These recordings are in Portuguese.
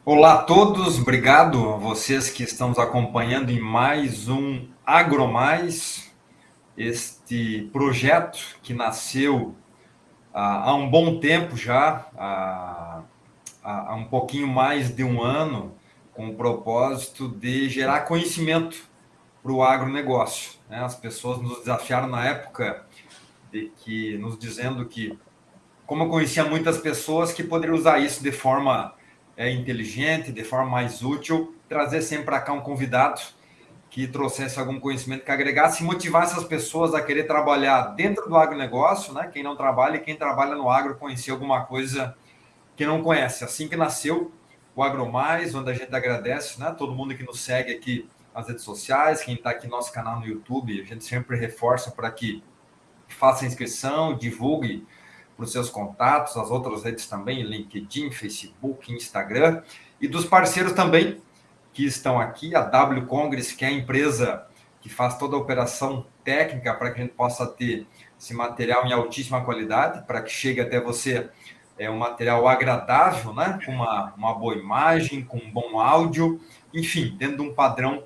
Olá a todos, obrigado a vocês que estão nos acompanhando em mais um AgroMais, este projeto que nasceu há um bom tempo já, há um pouquinho mais de um ano, com o propósito de gerar conhecimento para o agronegócio, né? As pessoas nos desafiaram na época nos dizendo que, como eu conhecia muitas pessoas que poderiam usar isso de forma inteligente, de forma mais útil, trazer sempre para cá um convidado que trouxesse algum conhecimento que agregasse e motivasse as pessoas a querer trabalhar dentro do agronegócio, né? Quem não trabalha e quem trabalha no agro conhecer alguma coisa que não conhece. Assim que nasceu o AgroMais, onde a gente agradece, né? Todo mundo que nos segue aqui nas redes sociais, quem está aqui no nosso canal no YouTube, a gente sempre reforça para que faça inscrição, divulgue para os seus contatos, as outras redes também, LinkedIn, Facebook, Instagram, e dos parceiros também que estão aqui, a W Congress, que é a empresa que faz toda a operação técnica para que a gente possa ter esse material em altíssima qualidade, para que chegue até você um material agradável, né? Com uma boa imagem, com um bom áudio, enfim, dentro de um padrão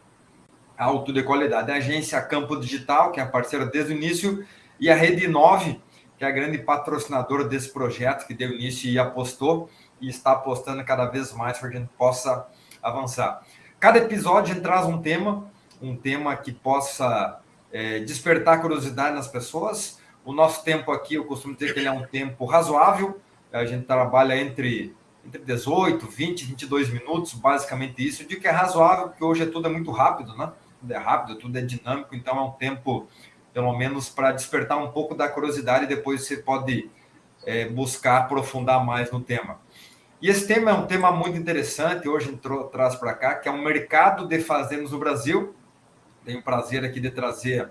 alto de qualidade. A agência Campo Digital, que é a parceira desde o início, e a Rede 9, que é a grande patrocinadora desse projeto, que deu início e apostou, e está apostando cada vez mais para que a gente possa avançar. Cada episódio a gente traz um tema que possa despertar curiosidade nas pessoas. O nosso tempo aqui, eu costumo dizer que ele é um tempo razoável, a gente trabalha entre 18, 20, 22 minutos, basicamente isso. Eu digo que é razoável, porque hoje tudo é muito rápido, né? Tudo é rápido, tudo é dinâmico, então é um tempo, pelo menos, para despertar um pouco da curiosidade e depois você pode buscar aprofundar mais no tema. E esse tema é um tema muito interessante, hoje a gente traz para cá, que é o mercado de fazendas no Brasil. Tenho o prazer aqui de trazer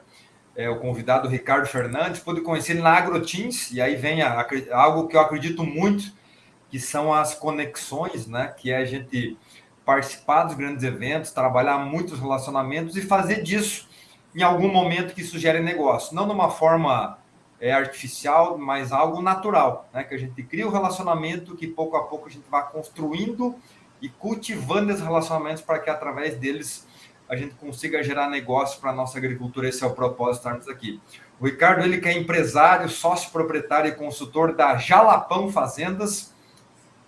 o convidado Ricardo Fernandes, pude conhecer ele na AgroTeams, e aí vem algo que eu acredito muito, que são as conexões, né? Que é a gente participar dos grandes eventos, trabalhar muitos relacionamentos e fazer disso, em algum momento, que isso gere negócio. Não de uma forma artificial, mas algo natural, né? Que a gente cria um relacionamento que pouco a pouco a gente vai construindo e cultivando esses relacionamentos para que através deles a gente consiga gerar negócio para a nossa agricultura. Esse é o propósito de estarmos aqui. O Ricardo, ele que é empresário, sócio proprietário e consultor da Jalapão Fazendas,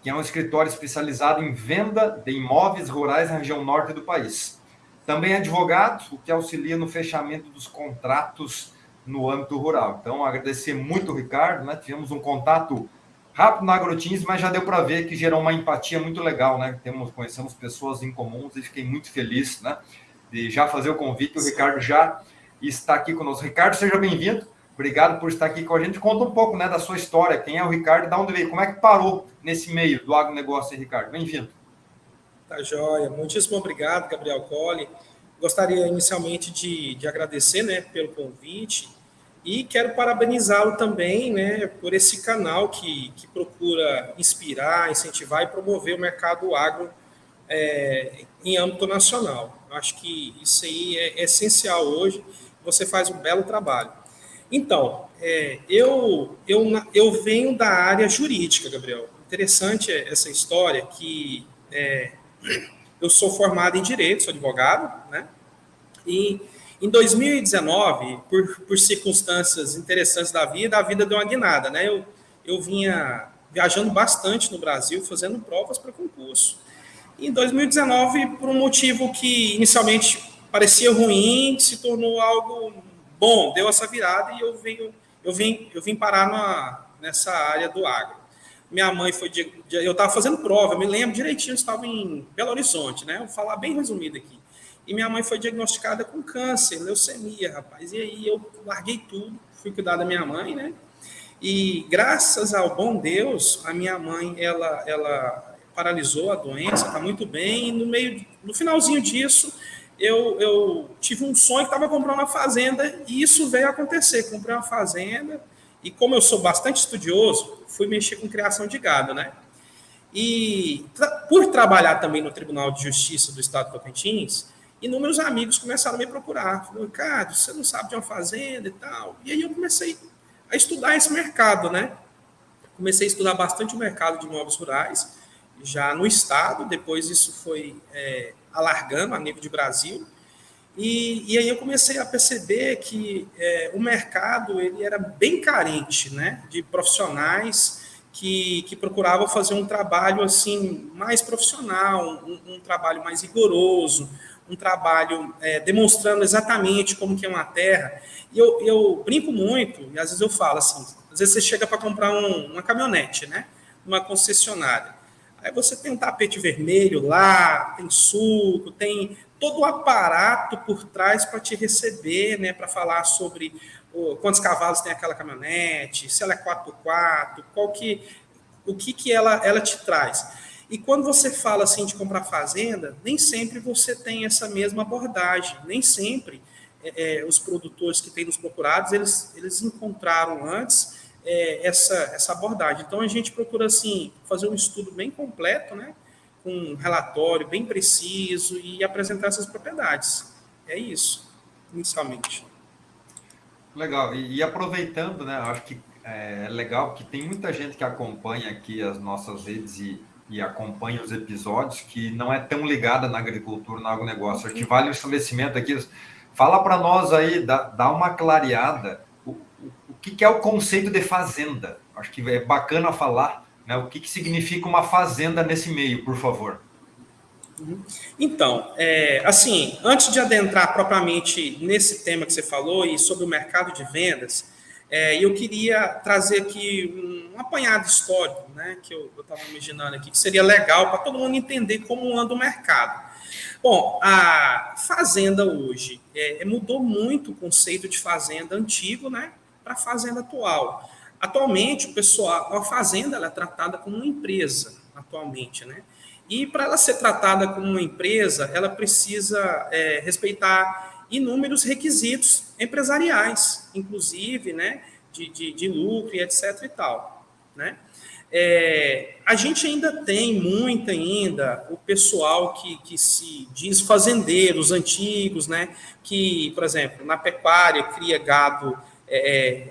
que é um escritório especializado em venda de imóveis rurais na região norte do país. Também é advogado, o que auxilia no fechamento dos contratos no âmbito rural. Então, agradecer muito o Ricardo, né? Tivemos um contato rápido na AgroTeams, mas já deu para ver que gerou uma empatia muito legal, né? Conhecemos pessoas em comuns e fiquei muito feliz, né? De já fazer o convite. O Ricardo já está aqui conosco. Ricardo, seja bem-vindo. Obrigado por estar aqui com a gente. Conta um pouco, né, da sua história. Quem é o Ricardo, de onde veio? Como é que parou nesse meio do agronegócio, Ricardo? Bem-vindo. Tá joia. Muitíssimo obrigado, Gabriel Colli. Gostaria inicialmente de agradecer, né, pelo convite e quero parabenizá-lo também, né, por esse canal que procura inspirar, incentivar e promover o mercado agro em âmbito nacional. Acho que isso aí é essencial hoje. Você faz um belo trabalho. Então, eu venho da área jurídica, Gabriel. Interessante essa história que eu sou formado em Direito, sou advogado, né? E em 2019, por circunstâncias interessantes da vida, a vida deu uma guinada, né? Eu vinha viajando bastante no Brasil, fazendo provas para concurso. E em 2019, por um motivo que inicialmente parecia ruim, se tornou algo bom, deu essa virada e eu vim parar nessa área do agro. Minha mãe eu estava fazendo prova, eu me lembro direitinho, eu estava em Belo Horizonte, né? Vou falar bem resumido aqui. E minha mãe foi diagnosticada com câncer, leucemia, rapaz. E aí eu larguei tudo, fui cuidar da minha mãe, né? E graças ao bom Deus, a minha mãe, ela paralisou a doença, está muito bem. E no finalzinho disso, eu tive um sonho que estava comprando uma fazenda e isso veio a acontecer. Comprei uma fazenda e como eu sou bastante estudioso, fui mexer com criação de gado, né? E por trabalhar também no Tribunal de Justiça do Estado de Tocantins, inúmeros amigos começaram a me procurar. Falaram, Ricardo, você não sabe de uma fazenda e tal. E aí eu comecei a estudar esse mercado, né? Comecei a estudar bastante o mercado de imóveis rurais, já no estado, depois isso foi alargando a nível de Brasil, e aí eu comecei a perceber que o mercado ele era bem carente, né, de profissionais que procuravam fazer um trabalho assim mais profissional, um trabalho mais rigoroso, um trabalho demonstrando exatamente como que é uma terra. E eu brinco muito, e às vezes eu falo assim, às vezes você chega para comprar uma caminhonete, né, uma concessionária. Aí você tem um tapete vermelho lá, tem suco, tem todo o aparato por trás para te receber, né, para falar sobre quantos cavalos tem aquela caminhonete, se ela é 4x4, o que ela te traz. E quando você fala assim de comprar fazenda, nem sempre você tem essa mesma abordagem, nem sempre os produtores que têm nos procurados, eles encontraram antes essa abordagem. Então, a gente procura, assim, fazer um estudo bem completo, né, com um relatório bem preciso e apresentar essas propriedades. É isso, inicialmente. Legal. E aproveitando, né, acho que é legal que tem muita gente que acompanha aqui as nossas redes e acompanha os episódios que não é tão ligada na agricultura, no agronegócio. Acho que vale o estabelecimento aqui. Fala para nós aí, dá uma clareada. O que é o conceito de fazenda? Acho que é bacana falar, né, o que significa uma fazenda nesse meio, por favor. Então, assim, antes de adentrar propriamente nesse tema que você falou e sobre o mercado de vendas, eu queria trazer aqui um apanhado histórico, né, que eu estava imaginando aqui, que seria legal para todo mundo entender como anda o mercado. Bom, a fazenda hoje mudou muito o conceito de fazenda antigo, né, para a fazenda atual. Atualmente, o pessoal, a fazenda ela é tratada como uma empresa, atualmente, né? E para ela ser tratada como uma empresa, ela precisa respeitar inúmeros requisitos empresariais, inclusive, né, de lucro e etc. e tal, né? A gente ainda tem muito ainda o pessoal que se diz fazendeiros antigos, né? Que, por exemplo, na pecuária cria gado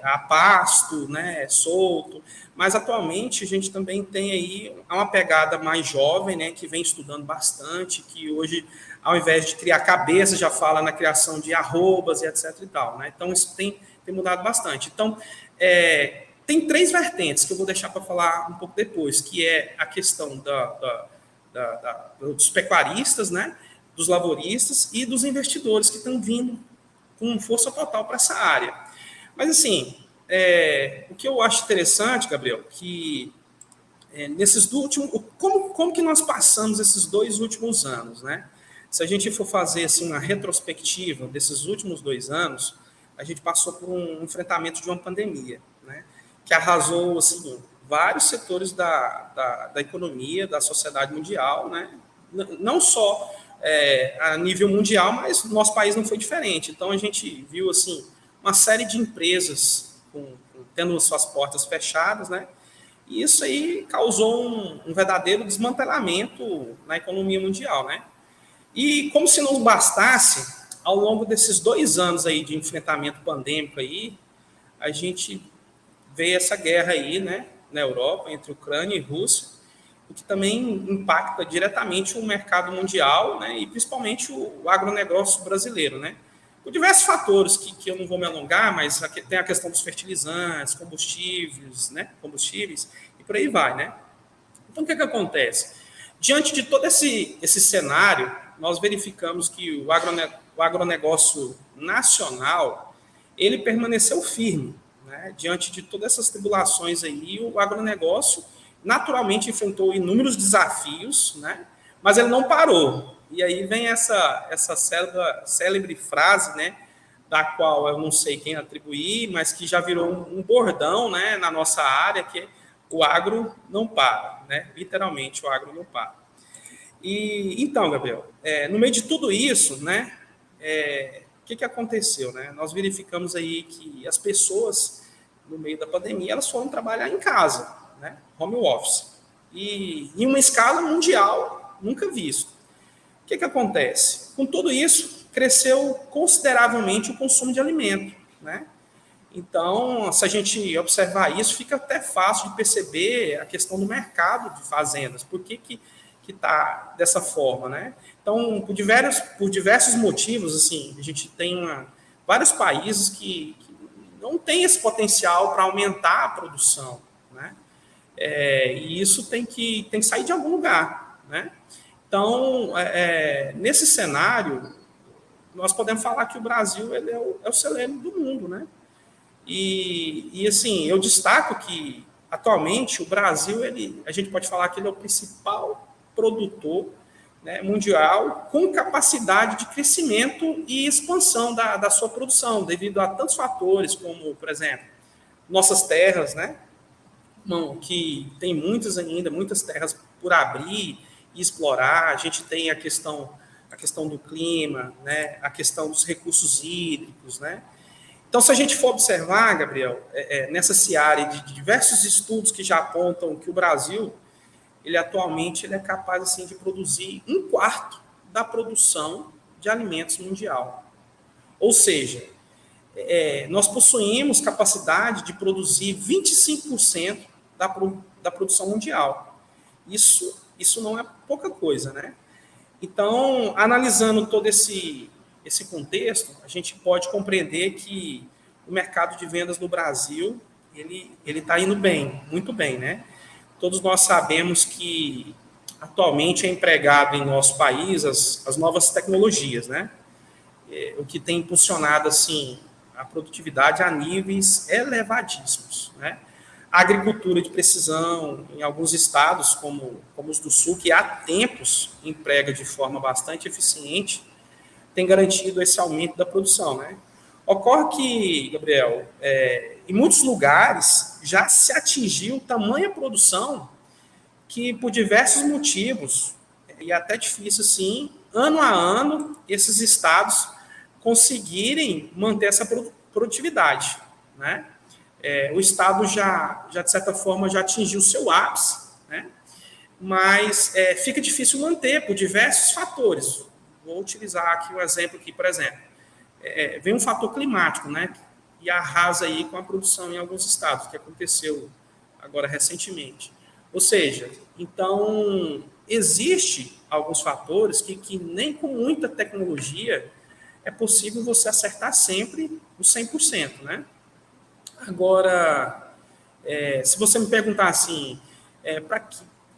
a pasto, né? Solto. Mas atualmente a gente também tem aí uma pegada mais jovem, né? Que vem estudando bastante, que hoje, ao invés de criar cabeça, já fala na criação de arrobas e etc. e tal, né? Então isso tem mudado bastante. Então, tem três vertentes que eu vou deixar para falar um pouco depois, que é a questão dos pecuaristas, né, dos lavouristas e dos investidores que estão vindo com força total para essa área. Mas, assim, o que eu acho interessante, Gabriel, que nesses últimos... Como que nós passamos esses 2 últimos anos, né? Se a gente for fazer assim, uma retrospectiva desses últimos 2 anos, a gente passou por um enfrentamento de uma pandemia, né? Que arrasou assim, vários setores da economia, da sociedade mundial, né? Não só a nível mundial, mas no nosso país não foi diferente. Então, a gente viu assim, uma série de empresas tendo suas portas fechadas, né? E isso aí causou um verdadeiro desmantelamento na economia mundial, né? E como se não bastasse, ao longo desses 2 anos aí de enfrentamento pandêmico aí, a gente veio essa guerra aí, né, na Europa, entre Ucrânia e Rússia, o que também impacta diretamente o mercado mundial, né, e principalmente o agronegócio brasileiro, né, por diversos fatores que eu não vou me alongar, mas tem a questão dos fertilizantes, combustíveis, e por aí vai, né. Então, o que acontece? Diante de todo esse cenário, nós verificamos que o agronegócio nacional, ele permaneceu firme, né? Diante de todas essas tribulações aí, o agronegócio naturalmente enfrentou inúmeros desafios, né? Mas ele não parou. E aí vem essa célebre frase, né? Da qual eu não sei quem atribuir, mas que já virou um bordão, né? Na nossa área, que é o agro não para, né? Literalmente, o agro não para. E então, Gabriel, no meio de tudo isso, né? O que aconteceu, né? Nós verificamos aí que as pessoas, no meio da pandemia, elas foram trabalhar em casa, né? Home office. E em uma escala mundial, nunca visto. O que acontece? Com tudo isso, cresceu consideravelmente o consumo de alimento, né? Então, se a gente observar isso, fica até fácil de perceber a questão do mercado de fazendas. Por que está dessa forma, né? Então, por diversos motivos, assim, a gente tem vários países que não têm esse potencial para aumentar a produção, né? E isso tem que sair de algum lugar, né? Então, nesse cenário, nós podemos falar que o Brasil ele é o celeiro do mundo, né? Assim, eu destaco que, atualmente, o Brasil, a gente pode falar que ele é o principal produtor, né, mundial, com capacidade de crescimento e expansão da sua produção, devido a tantos fatores, como, por exemplo, nossas terras, né, que tem muitas terras por abrir e explorar. A gente tem a questão do clima, né, a questão dos recursos hídricos, né. Então, se a gente for observar, Gabriel, nessa seara de diversos estudos que já apontam que o Brasil, ele atualmente é capaz assim, de produzir 1/4 da produção de alimentos mundial. Ou seja, nós possuímos capacidade de produzir 25% da produção mundial. Isso não é pouca coisa, né? Então, analisando todo esse contexto, a gente pode compreender que o mercado de vendas no Brasil ele está indo bem, muito bem, né? Todos nós sabemos que atualmente é empregado em nosso país as novas tecnologias, né? O que tem impulsionado assim a produtividade a níveis elevadíssimos, né? A agricultura de precisão em alguns estados, como os do Sul, que há tempos emprega de forma bastante eficiente, tem garantido esse aumento da produção, né? Ocorre que, Gabriel, em muitos lugares já se atingiu tamanha produção que, por diversos motivos, e até difícil assim, ano a ano, esses estados conseguirem manter essa produtividade, né? O estado já, de certa forma, já atingiu o seu ápice, né? Mas fica difícil manter por diversos fatores. Vou utilizar aqui um exemplo aqui, por exemplo. Vem um fator climático, né? E arrasa aí com a produção em alguns estados, que aconteceu agora recentemente. Ou seja, então, existe alguns fatores que nem com muita tecnologia é possível você acertar sempre o 100%, né? Agora, se você me perguntar assim,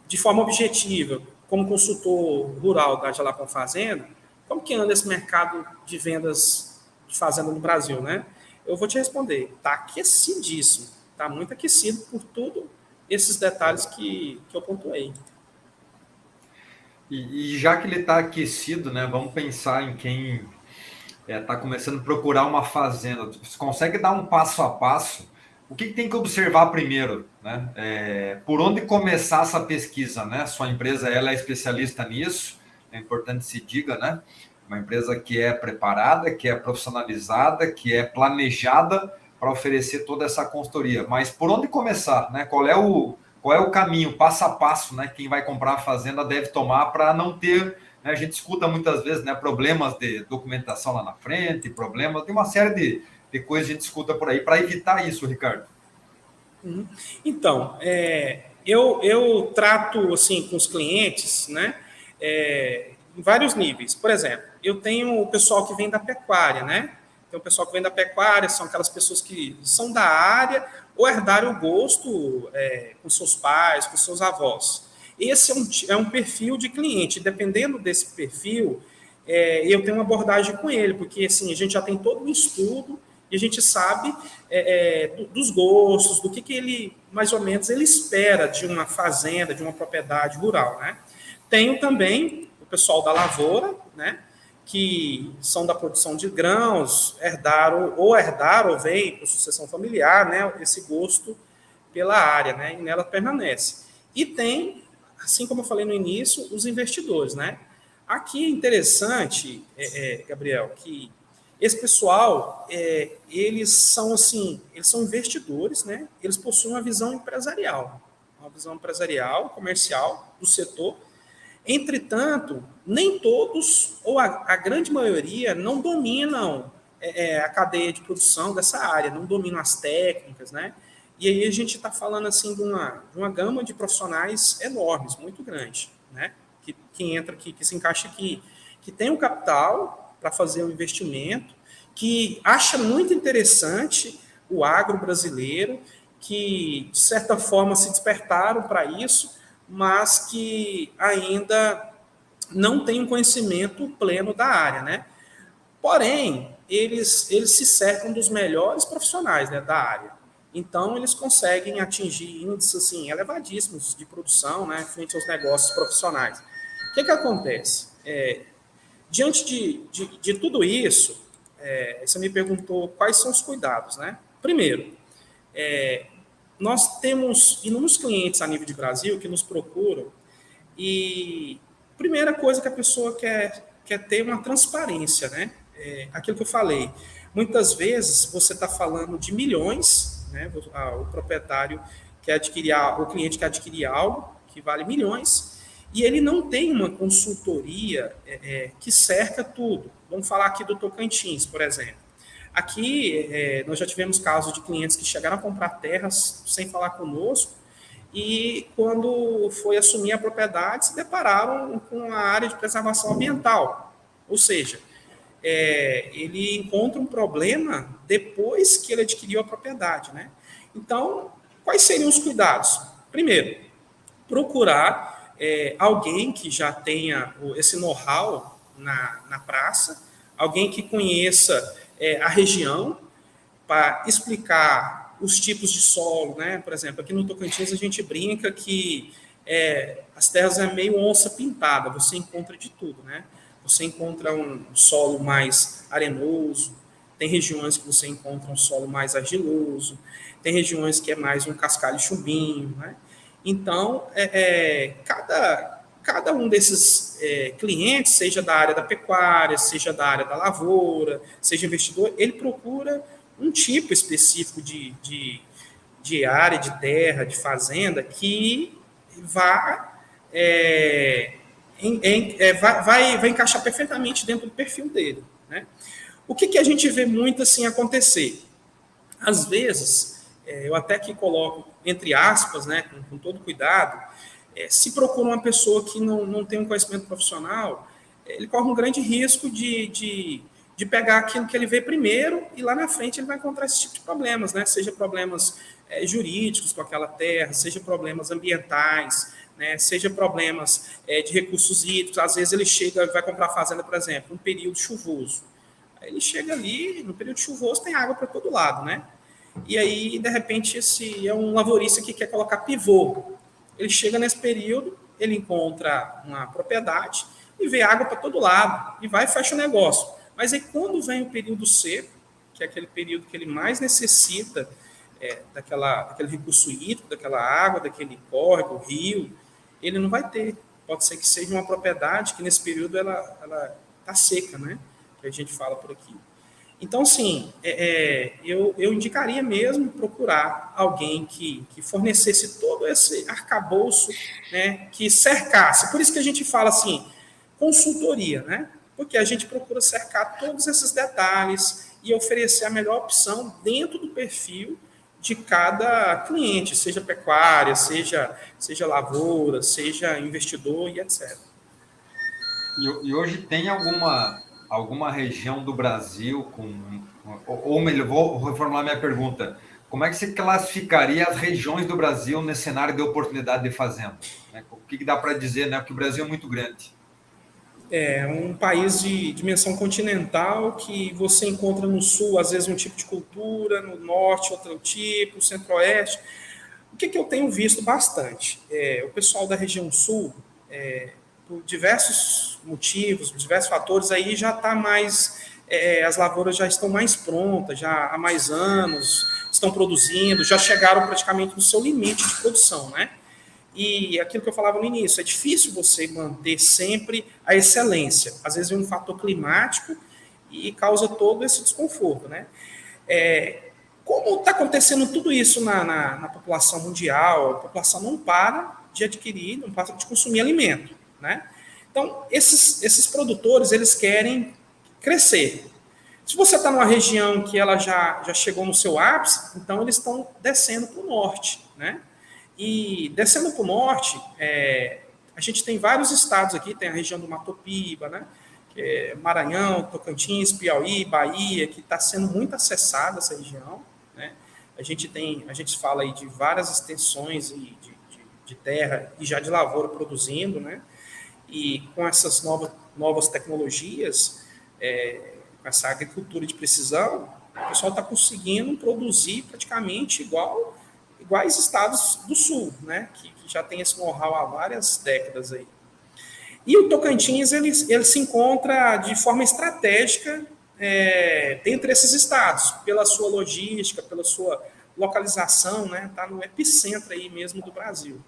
de forma objetiva, como consultor rural da Jalapão Fazenda, como que anda esse mercado de vendas de fazenda no Brasil, né? Eu vou te responder, está aquecidíssimo, está muito aquecido por todos esses detalhes que eu pontuei. E já que ele está aquecido, né, vamos pensar em quem está começando a procurar uma fazenda. Você consegue dar um passo a passo? O que tem que observar primeiro, né? Por onde começar essa pesquisa, né? Sua empresa ela é especialista nisso, é importante se diga, né? Uma empresa que é preparada, que é profissionalizada, que é planejada para oferecer toda essa consultoria. Mas por onde começar, né? Qual é o caminho, passo a passo, né? Quem vai comprar a fazenda deve tomar para não ter, né? A gente escuta muitas vezes, né, problemas de documentação lá na frente, problemas, tem uma série de coisas que a gente escuta por aí para evitar isso, Ricardo. Então, eu trato assim com os clientes, né, em vários níveis. Por exemplo, eu tenho o pessoal que vem da pecuária, né? Tem o pessoal que vem da pecuária, são aquelas pessoas que são da área ou herdaram o gosto com seus pais, com seus avós. Esse é um perfil de cliente. Dependendo desse perfil, eu tenho uma abordagem com ele, porque assim, a gente já tem todo um estudo e a gente sabe dos gostos, do que ele, mais ou menos, ele espera de uma fazenda, de uma propriedade rural, né? Tenho também o pessoal da lavoura, né, que são da produção de grãos, herdaram ou vem por sucessão familiar, né, esse gosto pela área, né, e nela permanece. E tem, assim como eu falei no início, os investidores, né? Aqui é interessante, Gabriel, que esse pessoal, eles são investidores, né? Eles possuem uma visão empresarial, comercial do setor, Entretanto, nem todos, ou a grande maioria, não dominam a cadeia de produção dessa área, não dominam as técnicas, né? E aí a gente está falando assim de uma gama de profissionais enormes, muito grande, né? Que entra aqui, que se encaixa aqui, que tem um capital para fazer um investimento, que acha muito interessante o agro brasileiro, que de certa forma se despertaram para isso, mas que ainda não têm um conhecimento pleno da área, né? Porém, eles se cercam dos melhores profissionais, né, da área. Então, eles conseguem atingir índices assim, elevadíssimos de produção, né, frente aos negócios profissionais. O que acontece? Diante de tudo isso, você me perguntou quais são os cuidados, né? Primeiro, nós temos inúmeros clientes a nível de Brasil que nos procuram e a primeira coisa que a pessoa quer ter uma transparência, né? Aquilo que eu falei. Muitas vezes você está falando de milhões, né? O proprietário quer adquirir, o cliente quer adquirir algo que vale milhões e ele não tem uma consultoria que cerca tudo. Vamos falar aqui do Tocantins, por exemplo. Aqui, nós já tivemos casos de clientes que chegaram a comprar terras sem falar conosco e, quando foi assumir a propriedade, se depararam com a área de preservação ambiental. Ou seja, ele encontra um problema depois que ele adquiriu a propriedade, né? Então, quais seriam os cuidados? Primeiro, procurar alguém que já tenha esse know-how na praça, alguém que conheça a região, para explicar os tipos de solo, né? Por exemplo, aqui no Tocantins a gente brinca que as terras é meio onça pintada, você encontra de tudo, né? Você encontra um solo mais arenoso, tem regiões que você encontra um solo mais argiloso, tem regiões que é mais um cascalho chumbinho, né? Então, cada um desses clientes, seja da área da pecuária, seja da área da lavoura, seja investidor, ele procura um tipo específico de área, de terra, de fazenda, que vai encaixar perfeitamente dentro do perfil dele, né? O que a gente vê muito assim acontecer? Às vezes, eu até que coloco entre aspas, né, com todo cuidado, se procura uma pessoa que não tem um conhecimento profissional, ele corre um grande risco de pegar aquilo que ele vê primeiro e lá na frente ele vai encontrar esse tipo de problemas, né? Seja problemas jurídicos com aquela terra, seja problemas ambientais, né? Seja problemas de recursos hídricos. Às vezes ele chega e vai comprar fazenda, por exemplo, um período chuvoso. Aí ele chega ali, no período chuvoso tem água para todo lado, né? E aí, de repente, esse é um lavorista que quer colocar pivô. Ele chega nesse período, ele encontra uma propriedade e vê água para todo lado, e vai e fecha o negócio. Mas aí, quando vem o período seco, que é aquele período que ele mais necessita daquele recurso hídrico, daquela água, daquele córrego, rio, ele não vai ter. Pode ser que seja uma propriedade que, nesse período, ela está seca, né? Que a gente fala por aqui. Então, sim, eu indicaria mesmo procurar alguém que fornecesse todo esse arcabouço, né, que cercasse. Por isso que a gente fala assim, consultoria, né? Porque a gente procura cercar todos esses detalhes e oferecer a melhor opção dentro do perfil de cada cliente, seja pecuária, seja lavoura, seja investidor e etc. E hoje tem alguma região do Brasil ou melhor, vou reformular minha pergunta. Como é que você classificaria as regiões do Brasil nesse cenário de oportunidade de fazenda? O que dá para dizer, né? Porque o Brasil é muito grande. É um país de dimensão continental que você encontra no sul, às vezes, um tipo de cultura, no norte, outro tipo, no centro-oeste. O que eu tenho visto bastante? O pessoal da região sul, por diversos motivos, por diversos fatores, aí já está mais. As lavouras já estão mais prontas, já há mais anos, estão produzindo, já chegaram praticamente no seu limite de produção, né? E aquilo que eu falava no início, é difícil você manter sempre a excelência. Às vezes vem um fator climático e causa todo esse desconforto, né? Como está acontecendo tudo isso na população mundial, a população não para de adquirir, não para de consumir alimento, né? Então, esses produtores, eles querem crescer. Se você está numa região que ela já chegou no seu ápice, então eles estão descendo para o norte, né? E descendo para o norte, a gente tem vários estados aqui, tem a região do Mato Piba, né? Que é Maranhão, Tocantins, Piauí, Bahia, que está sendo muito acessada essa região, né? A gente fala aí de várias extensões de terra e já de lavoura produzindo, né? E com essas novas tecnologias, com essa agricultura de precisão, o pessoal está conseguindo produzir praticamente iguais estados do sul, né? Que já tem esse know-how há várias décadas aí. E o Tocantins, ele se encontra de forma estratégica dentre esses estados, pela sua logística, pela sua localização, né? Está no epicentro aí mesmo do Brasil.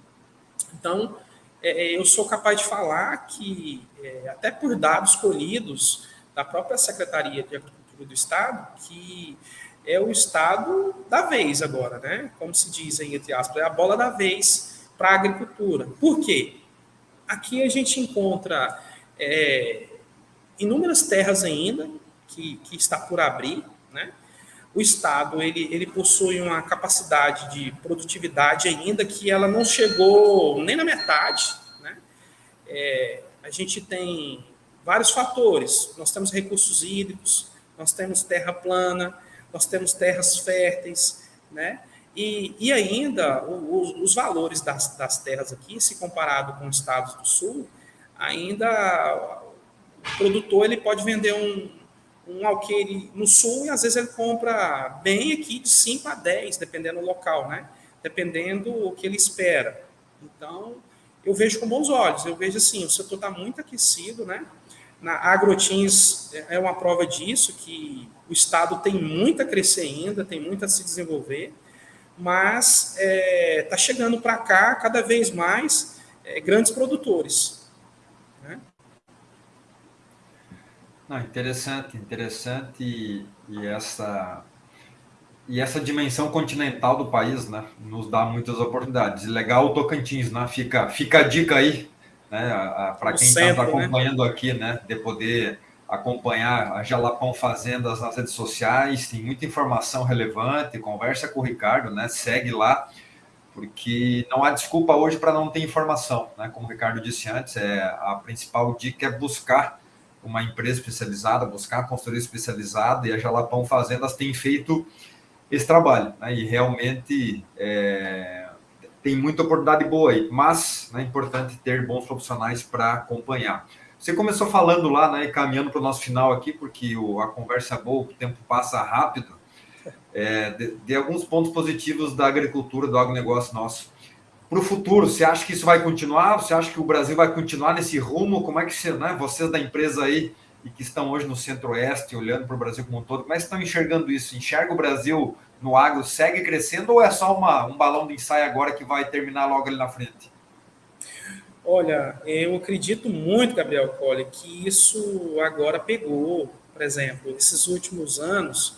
Então, eu sou capaz de falar que, até por dados colhidos da própria Secretaria de Agricultura do Estado, que é o estado da vez agora, né? Como se diz aí, entre aspas, é a bola da vez para a agricultura. Por quê? Aqui a gente encontra inúmeras terras ainda que está por abrir, né? O Estado ele possui uma capacidade de produtividade ainda que ela não chegou nem na metade, né? A gente tem vários fatores. Nós temos recursos hídricos, nós temos terra plana, nós temos terras férteis, né? E ainda os valores das terras aqui, se comparado com os estados do sul, ainda o produtor ele pode vender um alqueire no sul e às vezes ele compra bem aqui de 5 a 10, dependendo do local, né? Dependendo o que ele espera. Então, eu vejo com bons olhos, eu vejo assim, o setor está muito aquecido, né? Na Agrotins é uma prova disso, que o estado tem muito a crescer ainda, tem muito a se desenvolver, mas está chegando para cá cada vez mais grandes produtores, né? Não, interessante e essa dimensão continental do país, né, nos dá muitas oportunidades. Legal o Tocantins, né? Fica a dica aí, né, para quem está nos acompanhando, né, aqui, né, de poder acompanhar a Jalapão Fazendas nas redes sociais, tem muita informação relevante, conversa com o Ricardo, né, segue lá, porque não há desculpa hoje para não ter informação, né, como o Ricardo disse antes, a principal dica é buscar uma empresa especializada, buscar uma consultoria especializada, e a Jalapão Fazendas tem feito esse trabalho, né? E realmente tem muita oportunidade boa aí, mas é importante ter bons profissionais para acompanhar. Você começou falando lá, né, caminhando para o nosso final aqui, porque a conversa é boa, o tempo passa rápido, de alguns pontos positivos da agricultura, do agronegócio nosso. Para o futuro, você acha que isso vai continuar? Você acha que o Brasil vai continuar nesse rumo? Como é que você, né, vocês da empresa aí, e que estão hoje no Centro-Oeste, olhando para o Brasil como um todo, como é que estão enxergando isso? Enxerga o Brasil no agro, segue crescendo, ou é só um balão de ensaio agora que vai terminar logo ali na frente? Olha, eu acredito muito, Gabriel Colli, que isso agora pegou, por exemplo, esses últimos anos,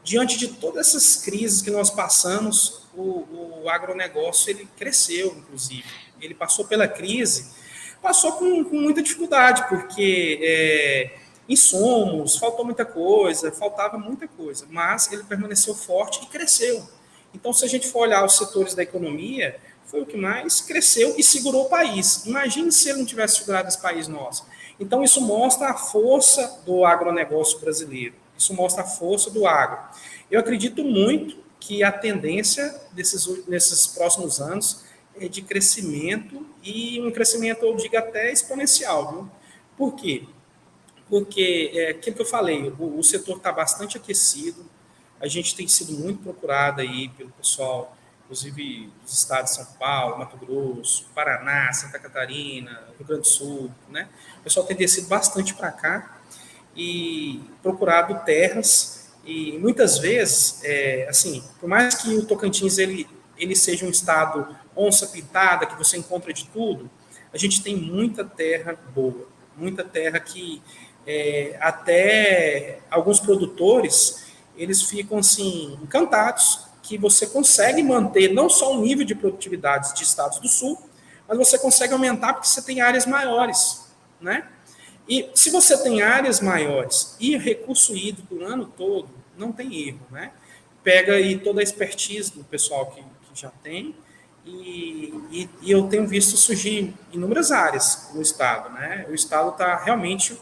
diante de todas essas crises que nós passamos, o agronegócio ele cresceu, inclusive. Ele passou pela crise, passou com muita dificuldade, porque insumos, faltou muita coisa, faltava muita coisa, mas ele permaneceu forte e cresceu. Então, se a gente for olhar os setores da economia, foi o que mais cresceu e segurou o país. Imagine se ele não tivesse segurado esse país nosso. Então, isso mostra a força do agronegócio brasileiro. Isso mostra a força do agro. Eu acredito muito que a tendência nesses próximos anos é de crescimento, e um crescimento, eu digo, até exponencial. Viu? Por quê? Porque, aquilo que eu falei, o setor está bastante aquecido, a gente tem sido muito procurado aí pelo pessoal, inclusive dos estados de São Paulo, Mato Grosso, Paraná, Santa Catarina, Rio Grande do Sul, né? O pessoal tem descido bastante para cá e procurado terras, e muitas vezes, assim, por mais que o Tocantins ele seja um estado onça pintada, que você encontra de tudo, a gente tem muita terra boa, muita terra que até alguns produtores, eles ficam assim, encantados que você consegue manter não só o nível de produtividade de estados do sul, mas você consegue aumentar porque você tem áreas maiores, né? E se você tem áreas maiores e recurso hídrico o ano todo, não tem erro, né? Pega aí toda a expertise do pessoal que já tem, e eu tenho visto surgir inúmeras áreas no estado, né? O estado está realmente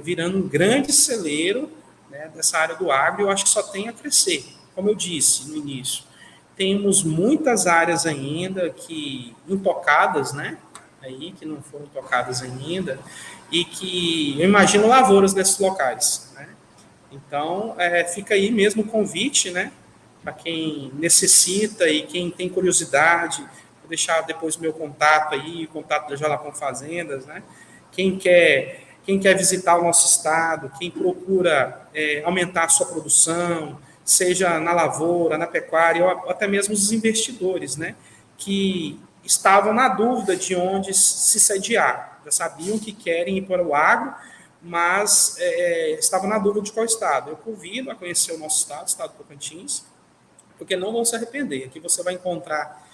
virando um grande celeiro, né, dessa área do agro, e eu acho que só tem a crescer. Como eu disse no início, temos muitas áreas ainda que intocadas, né? Aí, que não foram tocadas ainda, e que eu imagino lavouras desses locais, né? Então, fica aí mesmo o convite, né? Para quem necessita e quem tem curiosidade, vou deixar depois o meu contato aí, o contato da Jalapão Fazendas, né? Quem quer visitar o nosso estado, quem procura aumentar a sua produção, seja na lavoura, na pecuária, ou até mesmo os investidores, né? Que estavam na dúvida de onde se sediar, já sabiam que querem ir para o agro, mas estavam na dúvida de qual estado. Eu convido a conhecer o nosso estado, o estado do Tocantins, porque não vão se arrepender. Aqui você vai encontrar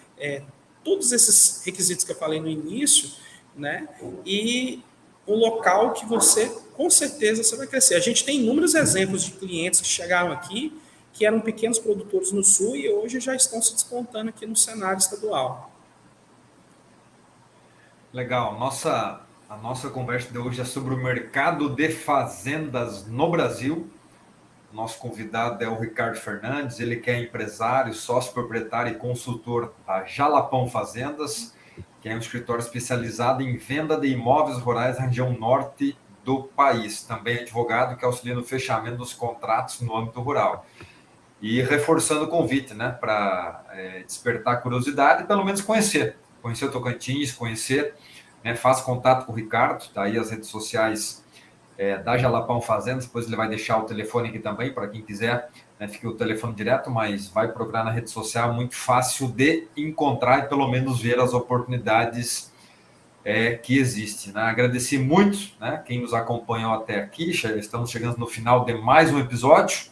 todos esses requisitos que eu falei no início, né? E um local que você, com certeza, você vai crescer. A gente tem inúmeros exemplos de clientes que chegaram aqui, que eram pequenos produtores no Sul e hoje já estão se despontando aqui no cenário estadual. Legal. A nossa conversa de hoje é sobre o mercado de fazendas no Brasil. Nosso convidado é o Ricardo Fernandes, ele que é empresário, sócio proprietário e consultor da Jalapão Fazendas, que é um escritório especializado em venda de imóveis rurais na região norte do país. Também é advogado que auxilia no fechamento dos contratos no âmbito rural. E reforçando o convite, né, para despertar curiosidade e pelo menos conhecer o Tocantins, conhecer, né, faz contato com o Ricardo, tá aí as redes sociais da Jalapão Fazendas, depois ele vai deixar o telefone aqui também, para quem quiser, né, fica o telefone direto, mas vai procurar na rede social, muito fácil de encontrar e pelo menos ver as oportunidades que existem. Né? Agradecer muito, né, quem nos acompanhou até aqui, estamos chegando no final de mais um episódio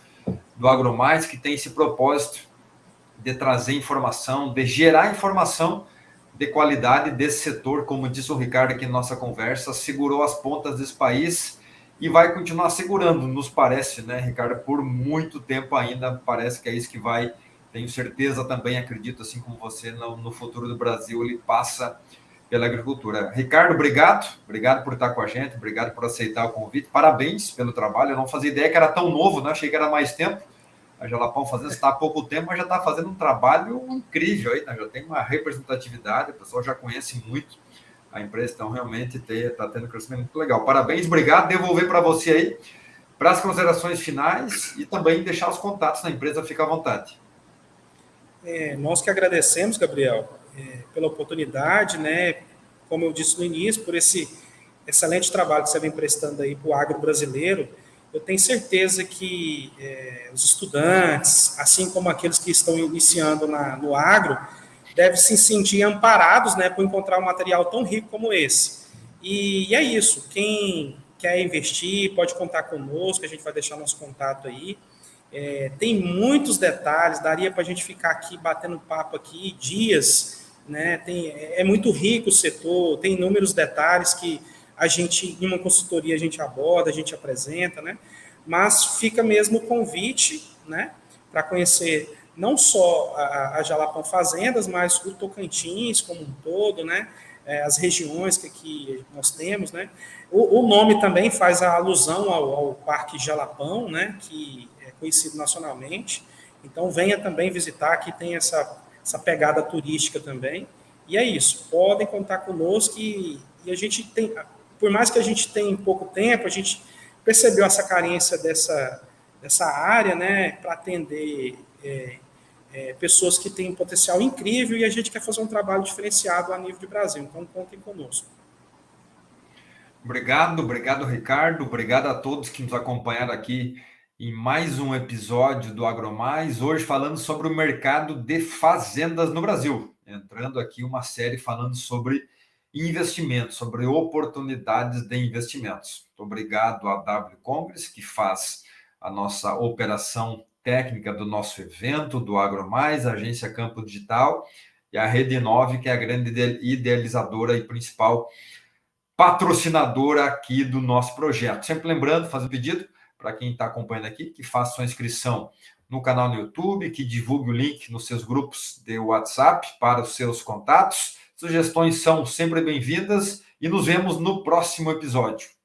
do AgroMais, que tem esse propósito de trazer informação, de gerar informação de qualidade desse setor, como disse o Ricardo aqui na nossa conversa, segurou as pontas desse país e vai continuar segurando, nos parece, né, Ricardo, por muito tempo ainda, parece que é isso que vai, tenho certeza também, acredito, assim como você, no futuro do Brasil, ele passa pela agricultura. Ricardo, obrigado por estar com a gente, obrigado por aceitar o convite, parabéns pelo trabalho, eu não fazia ideia que era tão novo, né? Achei que era mais tempo, a Jalapão Fazendas está há pouco tempo, mas já está fazendo um trabalho incrível aí, né? Já tem uma representatividade, o pessoal já conhece muito a empresa, então realmente está tendo um crescimento muito legal. Parabéns, obrigado, devolver para você aí, para as considerações finais e também deixar os contatos na empresa, fica à vontade. Nós que agradecemos, Gabriel, pela oportunidade, né? Como eu disse no início, por esse excelente trabalho que você vem prestando aí para o agro brasileiro. Eu tenho certeza que os estudantes, assim como aqueles que estão iniciando no agro, devem se sentir amparados, né, por encontrar um material tão rico como esse. E é isso. Quem quer investir pode contar conosco, a gente vai deixar nosso contato aí. Tem muitos detalhes, daria para a gente ficar aqui batendo papo aqui dias, né? É muito rico o setor, tem inúmeros detalhes que a gente, em uma consultoria, a gente aborda, a gente apresenta, né? Mas fica mesmo o convite, né? Para conhecer não só a Jalapão Fazendas, mas o Tocantins como um todo, né? As regiões que aqui nós temos, né? O nome também faz a alusão ao Parque Jalapão, né? Que é conhecido nacionalmente. Então venha também visitar, aqui tem essa pegada turística também. E é isso, podem contar conosco e a gente tem, por mais que a gente tenha pouco tempo, a gente percebeu essa carência dessa área, né, para atender pessoas que têm um potencial incrível e a gente quer fazer um trabalho diferenciado a nível de Brasil. Então, contem conosco. Obrigado, Ricardo. Obrigado a todos que nos acompanharam aqui em mais um episódio do AgroMais. Hoje falando sobre o mercado de fazendas no Brasil. Entrando aqui uma série falando sobre investimentos, sobre oportunidades de investimentos. Muito obrigado à W Congress, que faz a nossa operação técnica do nosso evento, do AgroMais, Agência Campo Digital, e a Rede 9, que é a grande idealizadora e principal patrocinadora aqui do nosso projeto. Sempre lembrando, fazer um pedido para quem está acompanhando aqui, que faça sua inscrição no canal no YouTube, que divulgue o link nos seus grupos de WhatsApp para os seus contatos. Sugestões são sempre bem-vindas e nos vemos no próximo episódio.